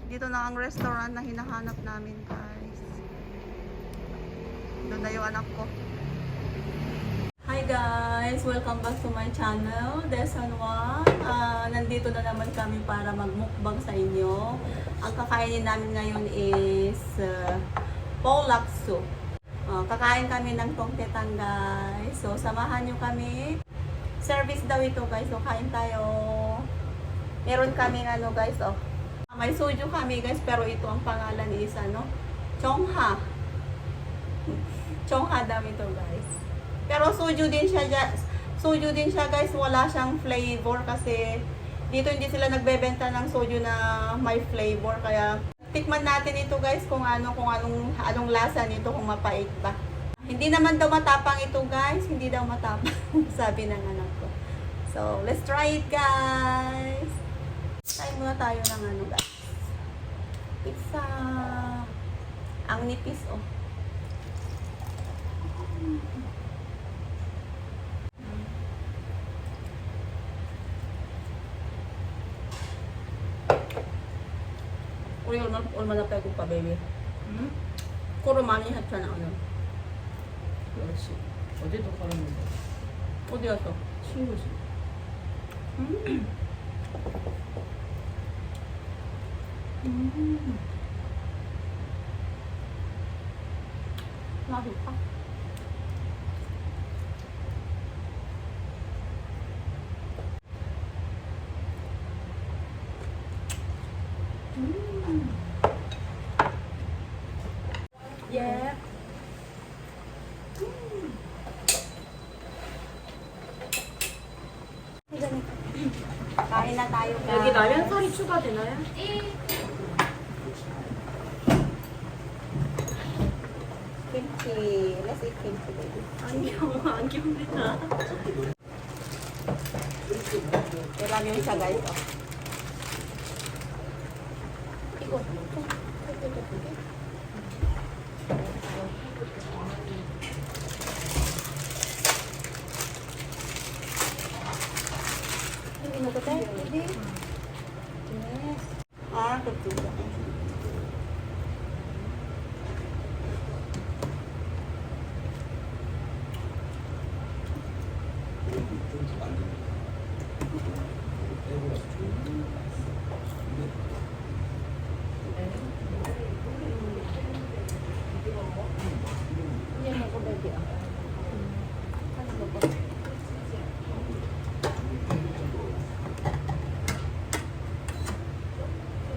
Dito na ang restaurant na hinahanap namin, guys. Doon na yung anak ko. Hi guys! Welcome back to my channel, Desanwa. Nandito na naman kami para magmukbang sa inyo. Ang kakainin namin ngayon is polak soup. Kakain kami ng tongtetang, guys. So, samahan nyo kami. Service daw ito, guys. So, kain tayo. Meron kaming ano, guys, oh. May soju kami, guys, pero ito ang pangalan is ano, Chongha. Chongha daw ito, guys. Pero soju din siya, guys. Wala siyang flavor kasi dito hindi sila nagbebenta ng soju na may flavor. Kaya tikman natin ito, guys, kung anong lasa nito, kung mapait ba. Hindi naman daw matapang ito, guys. Hindi daw matapang, sabi ng anak ko. So, let's try it, guys. Try muna tayo ng ano, guys. Pizza. Ang nipis, oh. 얼마나 빼고파, 베이비? 응? 코를 많이 했잖아, 오늘. 그렇지. 어제도 걸었는데. 어디 갔어? 친구지. 맛있다. Yeah. Kain na tayo, guys. 여기 라면살이 추가되나요? Kimchi. Let's eat kimchi, baby. 안 귀엽니다. Marami yung siya, guys. Oh. Iko. Hindi mo ko tayo, hindi. Yes. Kagtuga. Hindi mo ko, baby. Ano ba ko?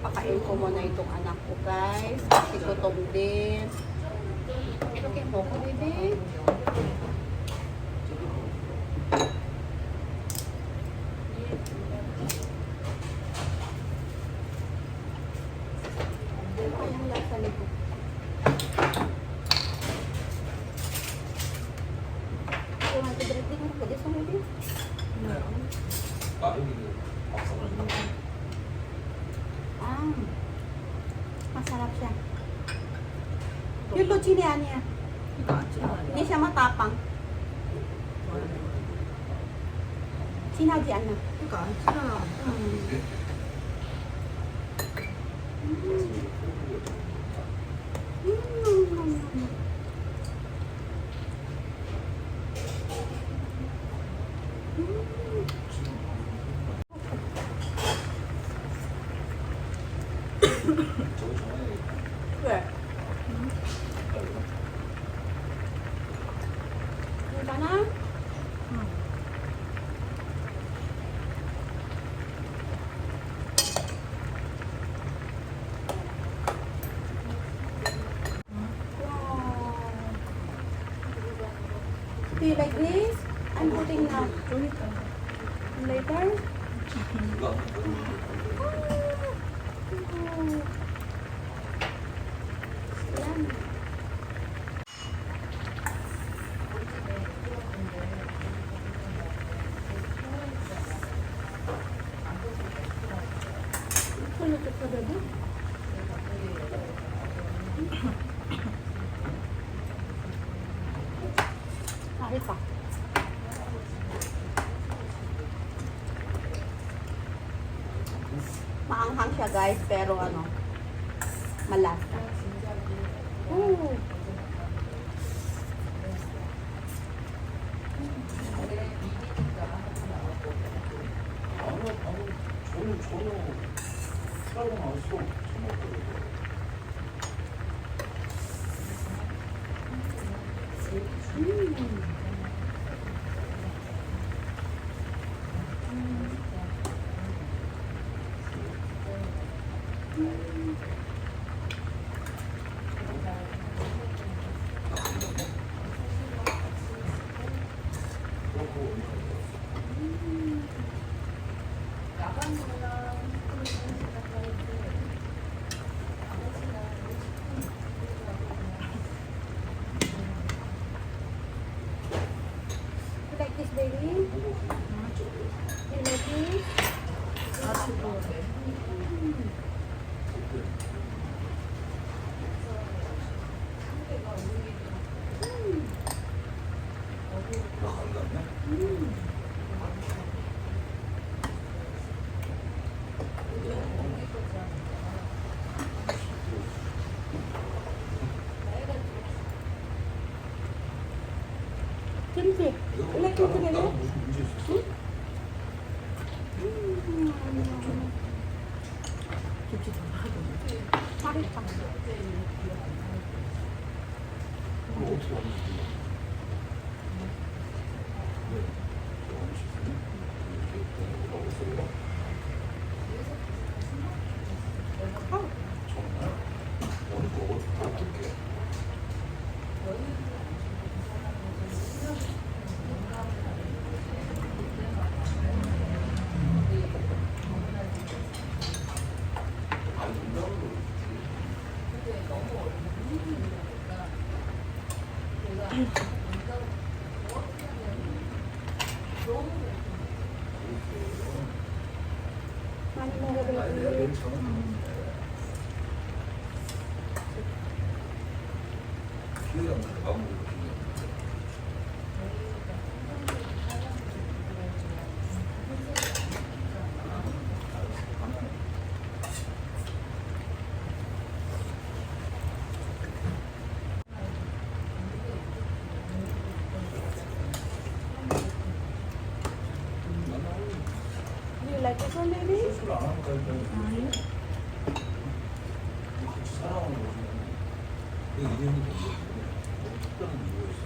Pakain ko muna itong anak ko, guys. Kasi gutom din. Okay mo ko, baby. Ano yung lasa nito? Yung antibiotic mo, pwede sa mga din? Masarap siya. Yung luchini niya. 이거 안 추가하네. Hindi siya matapang. Sinadji ano? 이거 안 추가. 왜? 괜찮아? Do you like this? I'm putting now. Later? Yan. Kulot ka ba ba? Kahit pa. Maanghang siya, guys, pero ano, Malasa. Oh. 전혀 사용 안 했어. You like this, baby? You like this? 나안 갔네? Kimchi. You like kimchi, baby? 나는 무슨 문제 있었어? 김치 더 하던데. 맛있다. 그걸 어떻게 하는지 정말? 오늘 거 어떻게? 아니 농담으로 많이 먹어, baby. 아니 내가 괜찮아. 기회가 없는데 밥 먹을 거 Do you like this one, baby? 수술 안 하면 되니까 같이 살아오는 거지. 그 이름이 뭔데? 특별한 이유가 있어.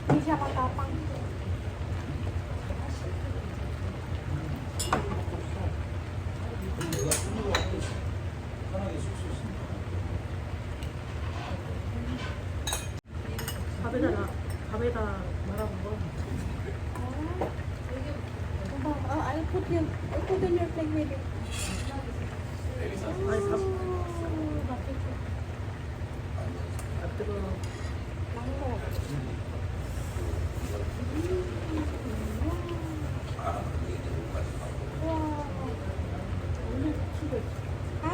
Hindi siya matapang. 내가 손으로 하고 편하게 쓸 수 있으니까. 밥에다 말아먹어. I'll put in your plate, baby. 아니 밥. 아 뜨거워. Mango. Wow. Ha?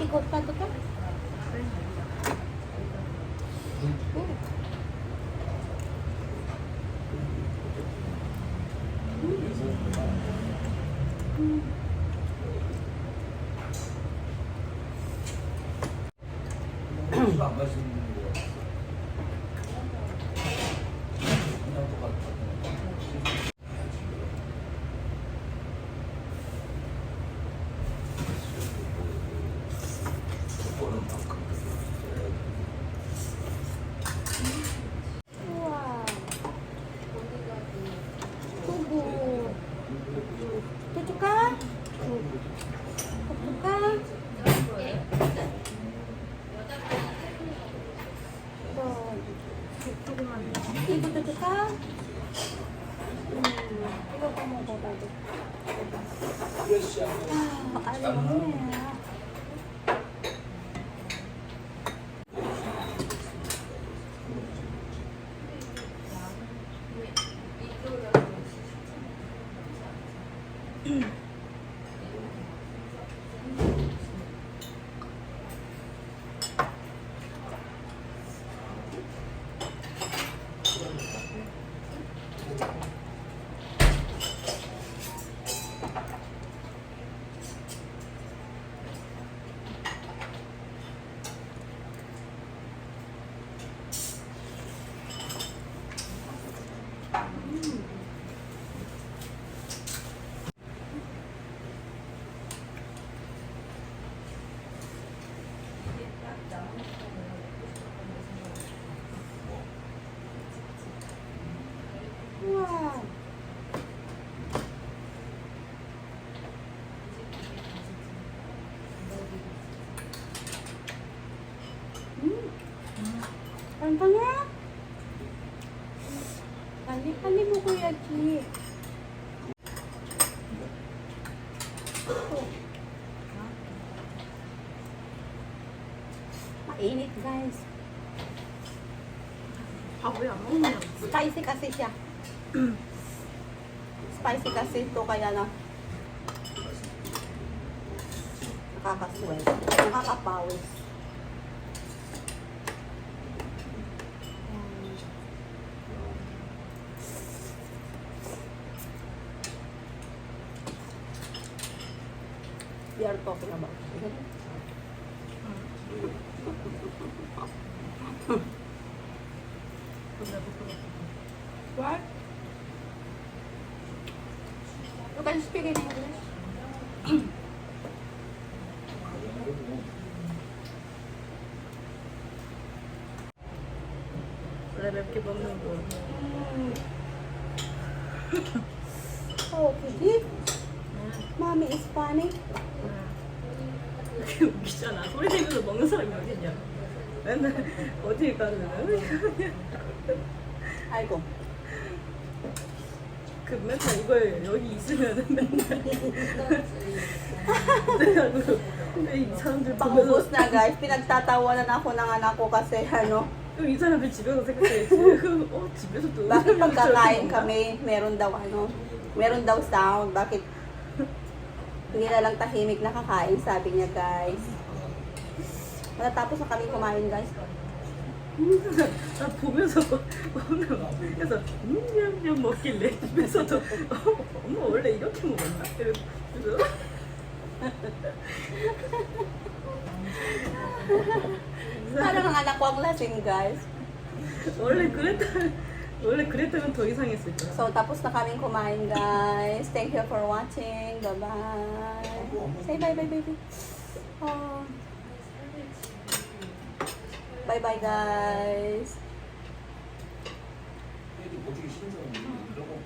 Ikot pa to ka? 술안 마시는 거 같아. 그냥 똑같아. Wow. Tubo. Tutu ka? Tutu ka? Ibu tutu ka? Ibu ka mo ko dito. Alam mo na. Wow. Ang pangat. Kali mo, Kuya Chi. Mainit, guys. 밥 왜 안 먹냐? Spicy kasi siya. Spicy kasi ito kaya na nakakaswell. Nakakapawis. We are talking about what? You can speak in English. 원래 맵게 먹는 거. Oh, Kitty. Mommy is funny. 웃기잖아. 소리 내면서 먹는 사람이 어딨냐? 맨날 어디 가면 아이고. 그 맨날 이걸 여기 있으면은 맨날 그래가지고 근데 이 사람들 보면서 Paubos na guys. Pinagtatawanan ako ng anak ko kasi ano, 그럼 이 사람들 집에서 생각해야지. 집에서도 bakit pagkakain kami, meron daw sound. Bakit hindi na lang tahimik na kakain, sabi niya guys. Matatapos na kami kumain guys. 나 보면서 그래서 냠냠 먹길래 집에서도 엄마 원래 이렇게 먹었나? 그래서 Parang ang anak ko ang lasing guys. 원래 그랬다면 더 이상했을 거야. So tapos na kaming kumain guys. Thank you for watching. Bye-bye. Say bye-bye baby. Oh. Bye-bye guys. 어떻게 신선 이러고